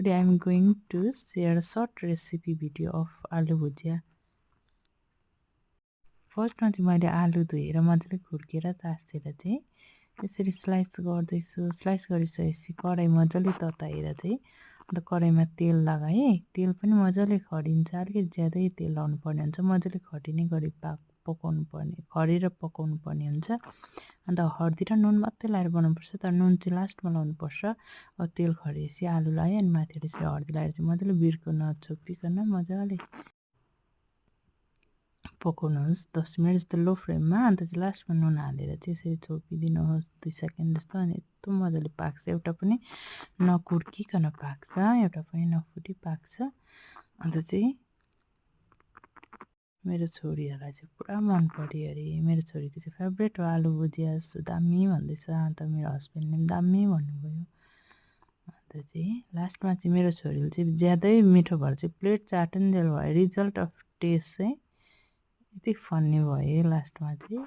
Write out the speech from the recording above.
Today I am going to share a short recipe video of aloo bhujia. फर्स्टमा चाहिँ मैले आलु धोएर मजाले खुर्केर तासेर चाहिँ यसरी स्लाइस गर्दैछु। स्लाइस गरिसकेपछि कराई मजाले तताएर चाहिँ अन्त कराईमा तेल लगाएँ। तेल पनि मजाले खरिन्छ, अलिकति ज्यादै तेल लाउनु पर्ने हुन्छ, मजाले खरिने गरी पकाउनु पर्ने, खरेर पकाउनु पर्ने हुन्छ। अन्त हर्दी र नुन मात्रै लाएर बनाउनुपर्छ, तर नुन चाहिँ लास्टमा लाउनुपर्छ। अब तेल खरिएपछि आलु लगाएँ अनि माथिबाट चाहिँ हर्दी लगाएर चाहिँ मजाले बिर्को नछोपिकन मजाले पकाउनुहोस् 10 मिनट जस्तो लो फ्लेममा। अन्त चाहिँ लास्टमा नुन हालेर चाहिँ यसरी छोपिदिनुहोस् 2 सेकेन्ड जस्तो, अनि यस्तो मजाले पाक्छ। एउटा पनि नकुर्किकन पाक्छ, एउटा पनि नफुटी पाक्छ। अन्त चाहिँ मेरो छोरीहरूलाई चाहिँ पुरा मन पर्यो अरे। मेरो छोरीको चाहिँ फेभरेट हो आलु भुजिया, दामी भन्दैछ। अन्त मेरो हस्बेन्डले पनि दामी भन्नुभयो। अन्त चाहिँ लास्टमा चाहिँ मेरो छोरीले चाहिँ ज्यादै मिठो भएर चाहिँ प्लेट चाटुन्जेल भयो। रिजल्ट अफ टेस्ट चाहिँ यति फन्नी भयो लास्टमा चाहिँ।